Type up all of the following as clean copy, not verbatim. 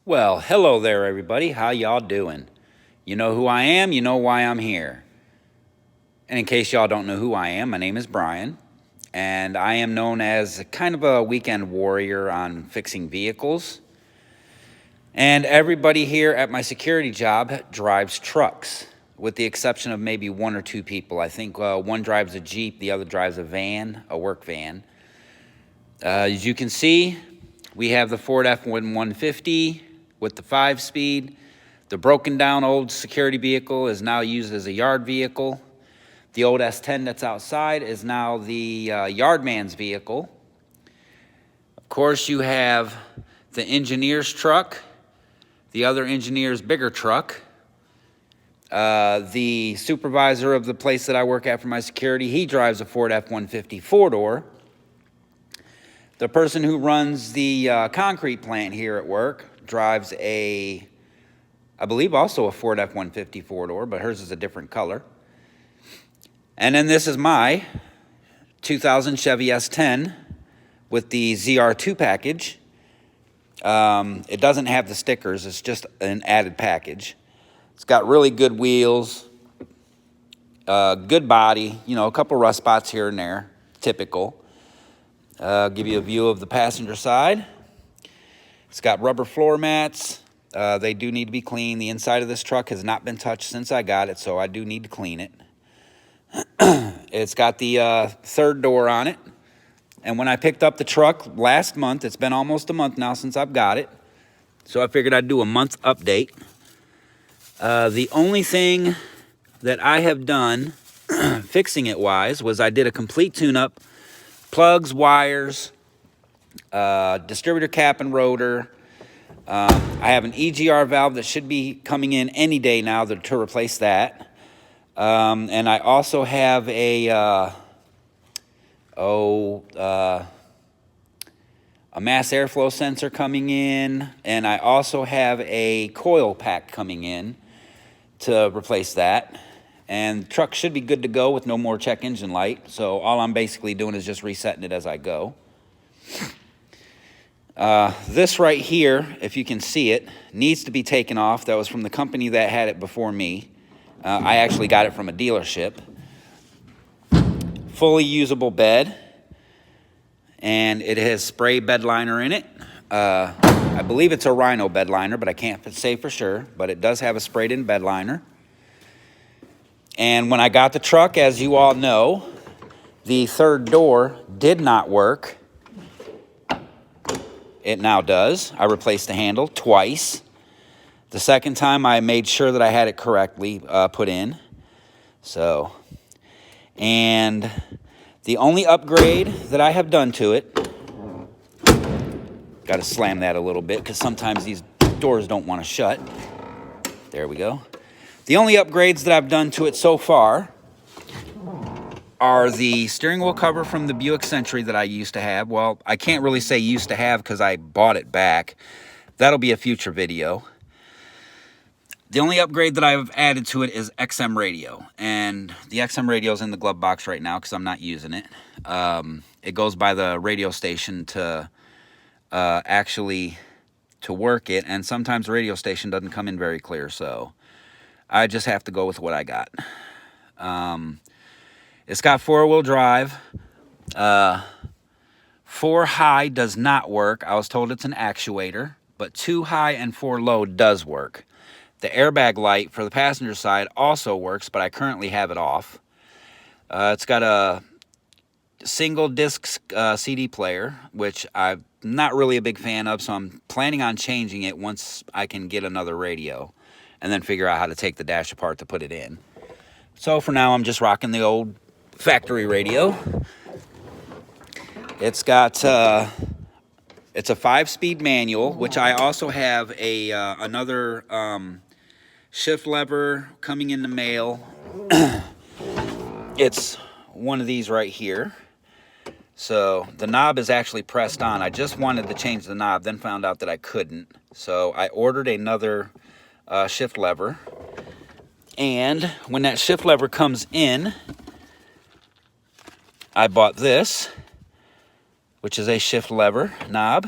Well, hello there, everybody. How y'all doing? You know who I am, you know why I'm here. And in case y'all don't know who I am, my name is Brian, and I am known as kind of a weekend warrior on fixing vehicles. And everybody here at my security job drives trucks, with the exception of maybe one or two people. I think one drives a Jeep, the other drives a van, a work van. As you can see, we have the Ford F-150 with the 5-speed. The broken down old security vehicle is now used as a yard vehicle. The old S10 that's outside is now the yardman's vehicle. Of course, you have the engineer's truck, the other engineer's bigger truck. The supervisor of the place that I work at for my security, he drives a Ford F-150 four-door. The person who runs the concrete plant here at work drives I believe also a Ford F-150 four-door, but hers is a different color. And then this is my 2000 Chevy S10 with the Zr2 package. It doesn't have the stickers, it's just an added package. It's got really good wheels, good body, you know, a couple rust spots here and there, typical. Give you a view of the passenger side. It's got rubber floor mats. They do need to be cleaned. The inside of this truck has not been touched since I got it, so I do need to clean it. It's got the third door on it. And when I picked up the truck last month, it's been almost a month now since I've got it, so I figured I'd do a month update. The only thing that I have done fixing it wise was I did a complete tune-up. Plugs, wires, distributor cap and rotor. I have an Egr valve that should be coming in any day now to replace that. And I also have a mass airflow sensor coming in, and I also have a coil pack coming in to replace that. And the truck should be good to go with no more check engine light. So all I'm basically doing is just resetting it as I go. This right here, if you can see it, needs to be taken off. That was from the company that had it before me. I actually got it from a dealership. Fully usable bed. And it has spray bed liner in it. I believe it's a Rhino bed liner, but I can't say for sure. But it does have a sprayed in bed liner. And when I got the truck, as you all know, the third door did not work. It now does. I replaced the handle twice. The second time I made sure that I had it correctly put in. So, and the only upgrade that I have done to it, got to slam that a little bit because sometimes these doors don't want to shut. There we go. The only upgrades that I've done to it so far are the steering wheel cover from the Buick Century that I used to have. Well, I can't really say used to have because I bought it back. That'll be a future video. The only upgrade that I've added to it is XM radio. And the XM radio is in the glove box right now because I'm not using it. It goes by the radio station to work it. And sometimes the radio station doesn't come in very clear, so I just have to go with what I got. It's got 4-wheel drive. 4 high does not work. I was told it's an actuator, but 2 high and 4 low does work. The airbag light for the passenger side also works, but I currently have it off. It's got a single disc CD player, which I'm not really a big fan of, so I'm planning on changing it once I can get another radio and then figure out how to take the dash apart to put it in. So for now, I'm just rocking the old factory radio. It's got, it's a 5-speed manual, which I also have another shift lever coming in the mail. It's one of these right here. So the knob is actually pressed on. I just wanted to change the knob, then found out that I couldn't. So I ordered another shift lever, and when that shift lever comes in, I bought this, which is a shift lever knob.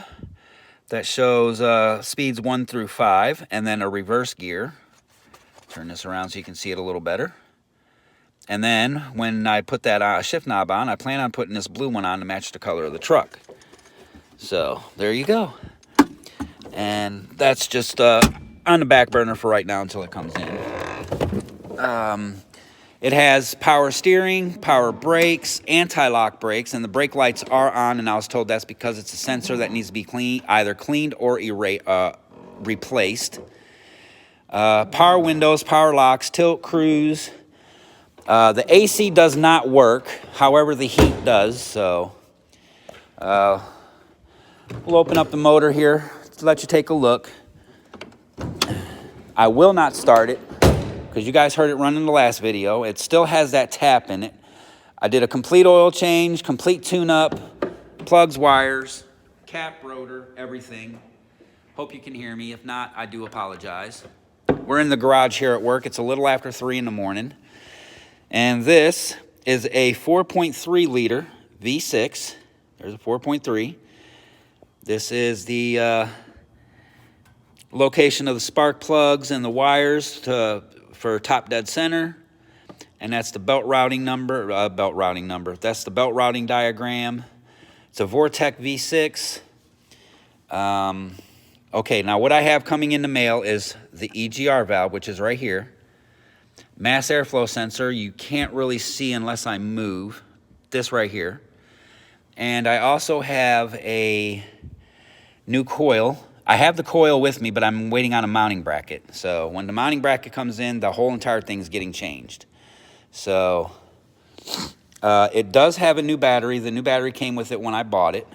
that shows speeds 1 through 5, and then a reverse gear. Turn this around so you can see it a little better. And then when I put that shift knob on, I plan on putting this blue one on to match the color of the truck. So there you go. And that's just on the back burner for right now until it comes in. It has power steering, power brakes, anti-lock brakes, and the brake lights are on, and I was told that's because it's a sensor that needs to be either cleaned or replaced. Power windows, power locks, tilt cruise. The AC does not work, however the heat does, so we'll open up the motor here to let you take a look. I will not start it, because you guys heard it run in the last video. It still has that tap in it. I did a complete oil change, complete tune-up, plugs, wires, cap, rotor, everything. Hope you can hear me. If not, I do apologize. We're in the garage here at work. It's a little after 3 in the morning. And this is a 4.3 liter V6. There's a 4.3. This is the location of the spark plugs and the wires for top dead center, and that's the belt routing number. That's the belt routing diagram. It's a Vortec V6. Okay, now what I have coming in the mail is the Egr valve, which is right here. Mass airflow sensor. You can't really see unless I move. This right here. And I also have a new coil. I have the coil with me, but I'm waiting on a mounting bracket. So when the mounting bracket comes in, the whole entire thing's getting changed. So it does have a new battery. The new battery came with it when I bought it.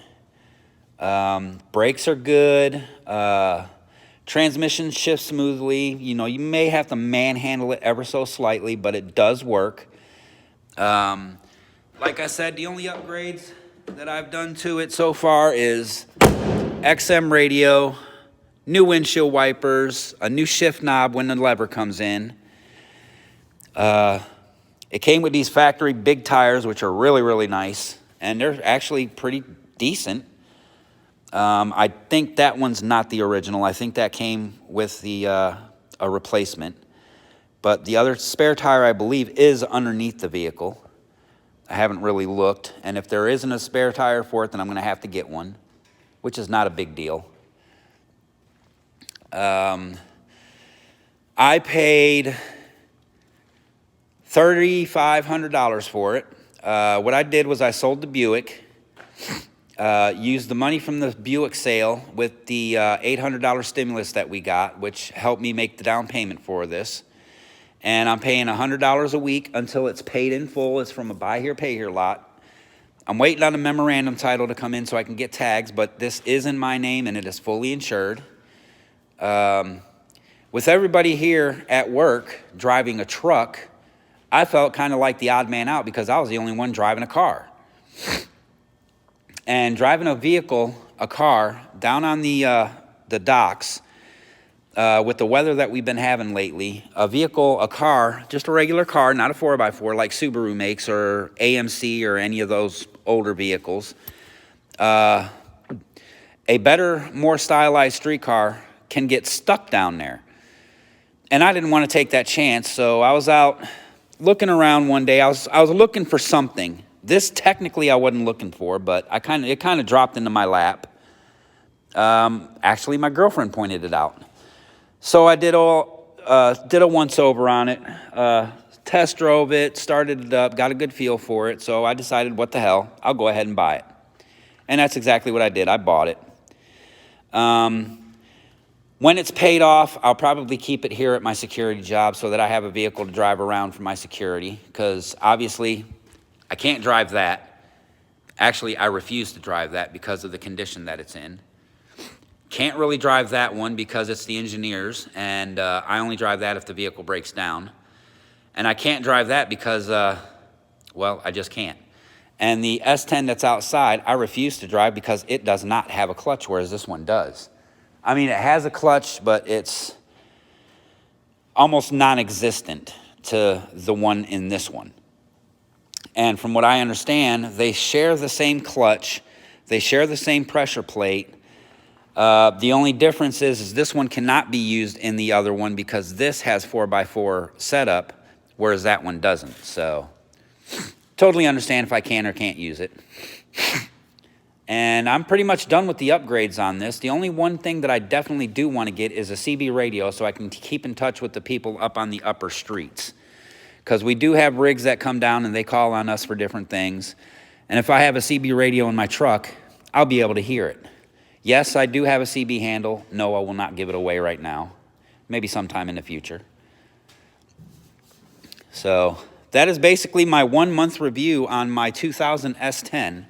Brakes are good. Transmission shifts smoothly. You know, you may have to manhandle it ever so slightly, but it does work. Like I said, the only upgrades that I've done to it so far is XM radio, new windshield wipers, a new shift knob when the lever comes in. It came with these factory big tires, which are really, really nice, and they're actually pretty decent. I think that one's not the original. I think that came with the a replacement. But the other spare tire, I believe, is underneath the vehicle. I haven't really looked, and if there isn't a spare tire for it, then I'm going to have to get one, which is not a big deal. I paid $3,500 for it. What I did was I sold the Buick, used the money from the Buick sale with the $800 stimulus that we got, which helped me make the down payment for this. And I'm paying $100 a week until it's paid in full. It's from a buy here, pay here lot. I'm waiting on a memorandum title to come in so I can get tags, but this is in my name and it is fully insured. With everybody here at work driving a truck, I felt kind of like the odd man out because I was the only one driving a car. And driving a vehicle, a car, down on the docks, with the weather that we've been having lately, a car, just a regular car, not a 4x4 like Subaru makes or AMC or any of those older vehicles, a better, more stylized street car can get stuck down there. And I didn't want to take that chance, so I was out looking around one day. I was looking for something. This technically I wasn't looking for, but it kind of dropped into my lap. Actually, my girlfriend pointed it out. So I did a once-over on it, test drove it, started it up, got a good feel for it, so I decided, what the hell, I'll go ahead and buy it. And that's exactly what I did. I bought it. When it's paid off, I'll probably keep it here at my security job so that I have a vehicle to drive around for my security, because obviously I can't drive that. Actually, I refuse to drive that because of the condition that it's in. Can't really drive that one because it's the engineers, and I only drive that if the vehicle breaks down. And I can't drive that because, well, I just can't. And the S10 that's outside, I refuse to drive because it does not have a clutch, whereas this one does. I mean, it has a clutch, but it's almost non-existent to the one in this one. And from what I understand, they share the same clutch, they share the same pressure plate. The only difference is this one cannot be used in the other one because this has 4x4 setup, whereas that one doesn't. So totally understand if I can or can't use it. And I'm pretty much done with the upgrades on this. The only one thing that I definitely do want to get is a CB radio so I can keep in touch with the people up on the upper streets. Because we do have rigs that come down and they call on us for different things. And if I have a CB radio in my truck, I'll be able to hear it. Yes, I do have a CB handle. No, I will not give it away right now. Maybe sometime in the future. So that is basically my 1 month review on my 2000 S10.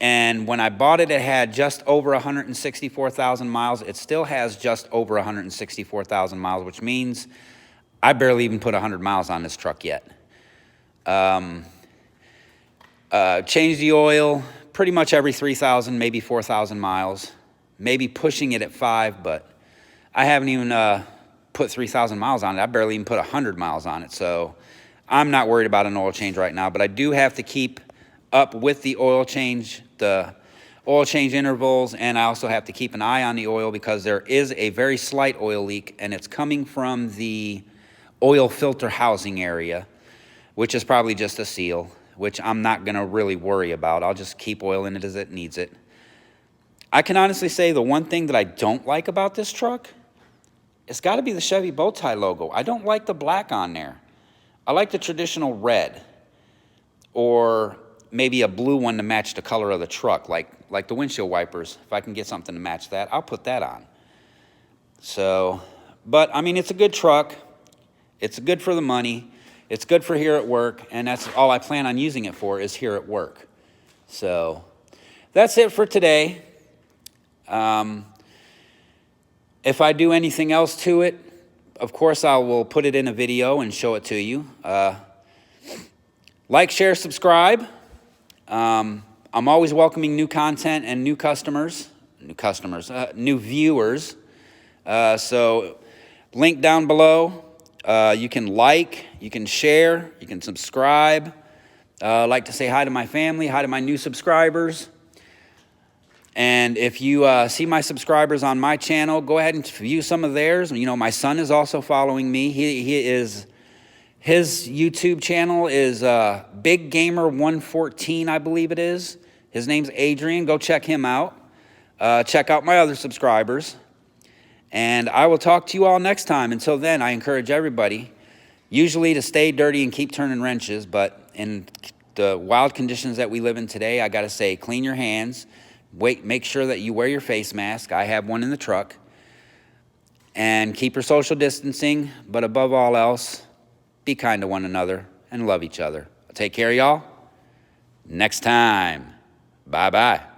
And when I bought it, it had just over 164,000 miles. It still has just over 164,000 miles, which means I barely even put 100 miles on this truck yet. Change the oil pretty much every 3,000, maybe 4,000 miles. Maybe pushing it at 5, but I haven't even put 3,000 miles on it. I barely even put 100 miles on it. So I'm not worried about an oil change right now, but I do have to keep up with the oil change intervals, and I also have to keep an eye on the oil because there is a very slight oil leak, and it's coming from the oil filter housing area, which is probably just a seal, which I'm not going to really worry about. I'll just keep oil in it as it needs it. I can honestly say the one thing that I don't like about this truck, it's got to be the Chevy bow tie logo. I don't like the black on there. I like the traditional red, or maybe a blue one to match the color of the truck, like the windshield wipers. If I can get something to match that, I'll put that on. So, but I mean, it's a good truck. It's good for the money. It's good for here at work, and that's all I plan on using it for, is here at work. So that's it for today. If I do anything else to it, of course I will put it in a video and show it to you. Like, share, subscribe. I'm always welcoming new content and new viewers. So link down below. You can like, you can share, you can subscribe. I'd like to say hi to my family, hi to my new subscribers. And if you see my subscribers on my channel, go ahead and view some of theirs. You know, my son is also following me. His YouTube channel is Big Gamer 114, I believe it is. His name's Adrian. Go check him out. Check out my other subscribers. And I will talk to you all next time. Until then, I encourage everybody, usually to stay dirty and keep turning wrenches. But in the wild conditions that we live in today, I got to say, clean your hands. Make sure that you wear your face mask. I have one in the truck. And keep your social distancing. But above all else, be kind to one another and love each other. Take care, y'all. Next time. Bye-bye.